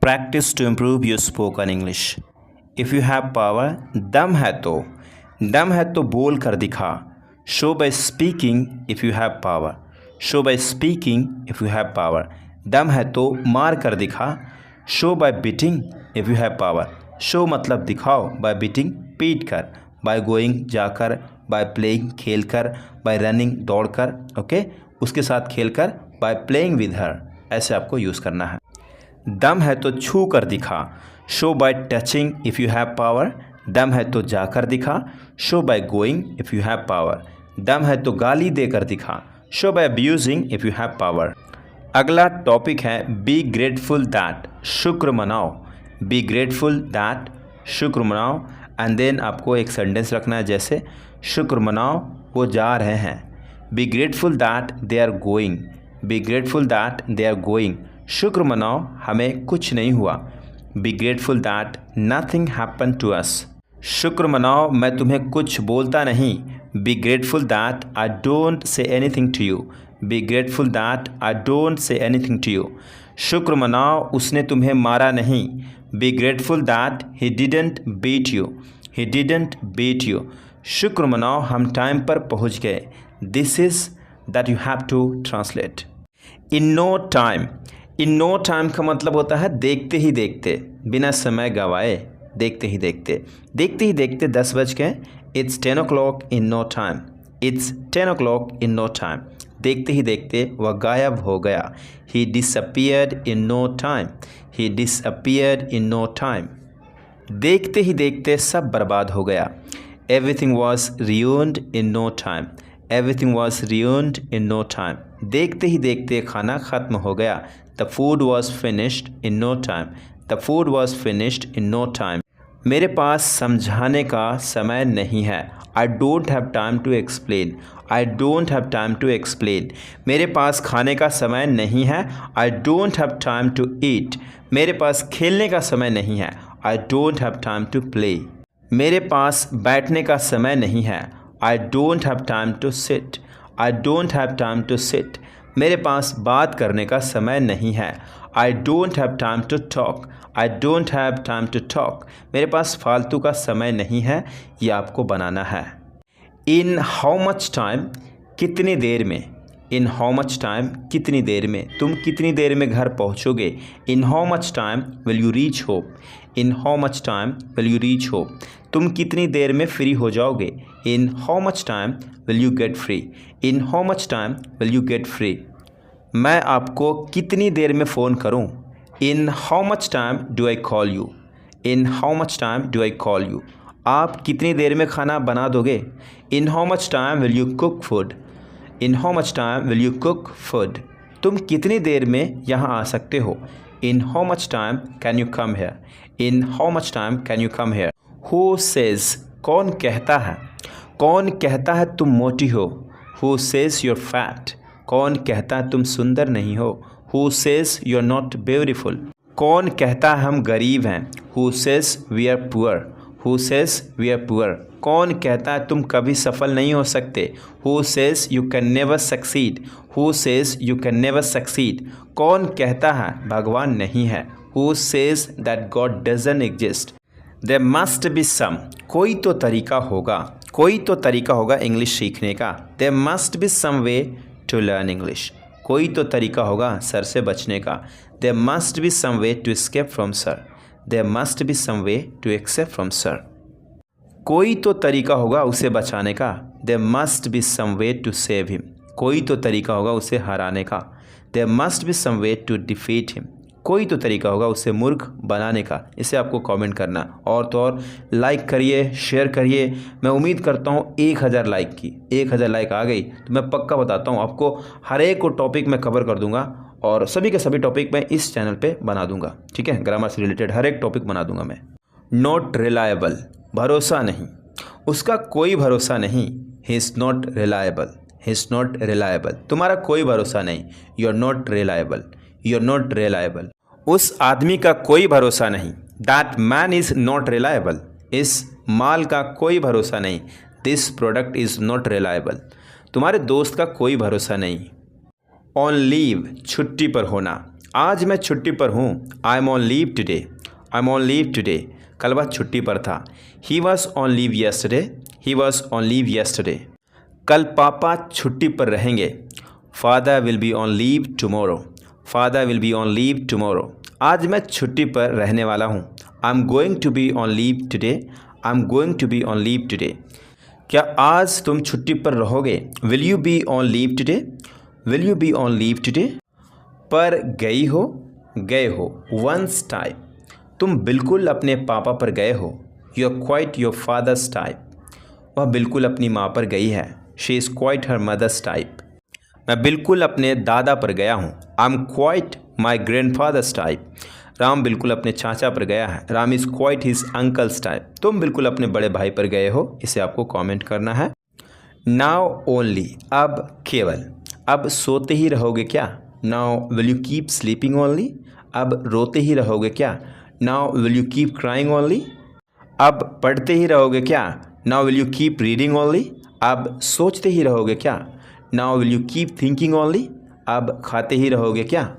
Practice to improve your spoken English. If you have power, दम है तो बोल कर दिखा. Show by speaking if you have power. Show by speaking if you have power. दम है तो मार कर दिखा. Show by beating if you have power. Show मतलब दिखाओ. By beating पीट कर. By going जाकर. By playing खेल कर. By running दौड़ कर. ओके उसके साथ खेल कर. By playing with her. ऐसे आपको यूज़ करना है. दम है तो छू कर दिखा. Show by touching if you have power. दम है तो जाकर दिखा. Show by going if you have power. दम है तो गाली देकर दिखा. Show by abusing if you have power. अगला टॉपिक है बी ग्रेटफुल दैट. शुक्र मनाओ. बी ग्रेटफुल दैट शुक्र मनाओ. एंड देन आपको एक सेंटेंस रखना है जैसे शुक्र मनाओ वो जा रहे हैं. Be grateful that they are going. Be grateful that they are going. शुक्र मनाओ हमें कुछ नहीं हुआ. Be grateful that nothing happen to us. शुक्र मनाओ मैं तुम्हें कुछ बोलता नहीं. Be grateful that I don't say anything to you. Be grateful that I don't say anything to you. शुक्र मनाओ उसने तुम्हें मारा नहीं. Be grateful that he didn't beat you. He didn't beat you. शुक्र मनाओ हम टाइम पर पहुंच गए. This is that you have to translate. In no time. In no time का मतलब होता है देखते ही देखते, बिना समय गवाए. देखते ही देखते 10 बज गए. It's 10 o'clock in no time. It's 10 o'clock in no time. देखते ही देखते वह गायब हो गया. He disappeared in no time. He disappeared in no time. देखते ही देखते सब बर्बाद हो गया. Everything was ruined in no time. Everything was ruined in no time. देखते ही देखते खाना ख़त्म हो गया. The food was finished in no time. The food was finished in no time. मेरे पास समझाने का समय नहीं है. I don't have time to explain. I don't have time to explain. मेरे पास खाने का समय नहीं है. I don't have time to eat. मेरे पास खेलने का समय नहीं है. I don't have time to play. मेरे पास बैठने का समय नहीं है. I don't have time to sit. I don't have time to sit. मेरे पास बात करने का समय नहीं है. I don't have time to talk. I don't have time to talk. मेरे पास फालतू का समय नहीं है. ये आपको बनाना है. इन हाउ मच टाइम कितनी देर में. इन हाउ मच टाइम कितनी देर में. तुम कितनी देर में घर पहुंचोगे. In how much time will you reach home. In how much time will you reach home. तुम कितनी देर में फ्री हो जाओगे. In how much time will you get free. In how much time will you get free. मैं आपको कितनी देर में फ़ोन करूं. In how much time do I call you. In how much time do I call you. आप कितनी देर में खाना बना दोगे. In how much time will you cook food. In how much time will you cook food. तुम कितनी देर में यहाँ आ सकते हो. In how much time can you come here. In how much time can you come here. Who says कौन कहता है. कौन कहता है तुम मोटी हो. Who says you are fat. कौन कहता है तुम सुंदर नहीं हो. Who says you are not beautiful. कौन कहता है हम गरीब हैं. Who says we are poor. Who says we are poor. कौन कहता है तुम कभी सफल नहीं हो सकते. Who says you can never succeed. Who says you can never succeed. कौन कहता है भगवान नहीं है. Who says that God doesn't exist. There must be some. कोई तो तरीका होगा. कोई तो तरीका होगा इंग्लिश सीखने का. There must be some way to learn English. कोई तो तरीका होगा सर से बचने का. There must be some way to escape from sir. There must be some way to escape from sir. कोई तो तरीका होगा उसे बचाने का. There must be some way to save him. कोई तो तरीका होगा उसे हराने का. There must be some way to defeat him. कोई तो तरीका होगा उसे मूर्ख बनाने का. इसे आपको कमेंट करना और तो और लाइक करिए, शेयर करिए. मैं उम्मीद करता हूँ 1000 लाइक की. 1000 लाइक आ गई तो मैं पक्का बताता हूँ आपको हर एक को टॉपिक मैं कवर कर दूंगा और सभी के सभी टॉपिक मैं इस चैनल पे बना दूंगा. ठीक है, ग्रामर से रिलेटेड हर एक टॉपिक बना दूंगा मैं. Not reliable. भरोसा नहीं. उसका कोई भरोसा नहीं. He is not reliable. He is not reliable. तुम्हारा कोई भरोसा नहीं. You are not reliable. You are not reliable. उस आदमी का कोई भरोसा नहीं. That man is not reliable. इस माल का कोई भरोसा नहीं. This product is not reliable. तुम्हारे दोस्त का कोई भरोसा नहीं. ऑन लीव छुट्टी पर होना. आज मैं छुट्टी पर हूँ। I am on leave today. I am on leave today. कल वह छुट्टी पर था। He was on leave yesterday. He was on leave yesterday. कल पापा छुट्टी पर रहेंगे। Father will be on leave tomorrow. Father will be on leave tomorrow. आज मैं छुट्टी पर रहने वाला हूँ। I am going to be on leave today. I am going to be on leave today. क्या आज तुम छुट्टी पर रहोगे? Will you be on leave today? Will you be on leave today? पर गई हो, गए हो। One's type. तुम बिल्कुल अपने पापा पर गए हो। You are quite your father's type. वह बिल्कुल अपनी माँ पर गई है। She is quite her mother's type. मैं बिल्कुल अपने दादा पर गया हूँ। I am quite my grandfather's type. Ram बिल्कुल अपने चाचा पर गया है। Ram is quite his uncle's type. तुम बिल्कुल अपने बड़े भाई पर गए हो। इसे आपको कमेंट करना है। Now only. अब केवल। अब सोते ही रहोगे क्या? Now will you keep sleeping only. अब रोते ही रहोगे क्या? Now will you keep crying only. अब पढ़ते ही रहोगे क्या? Now will you keep reading only. अब सोचते ही रहोगे क्या? Now will you keep thinking only. अब खाते ही रहोगे क्या?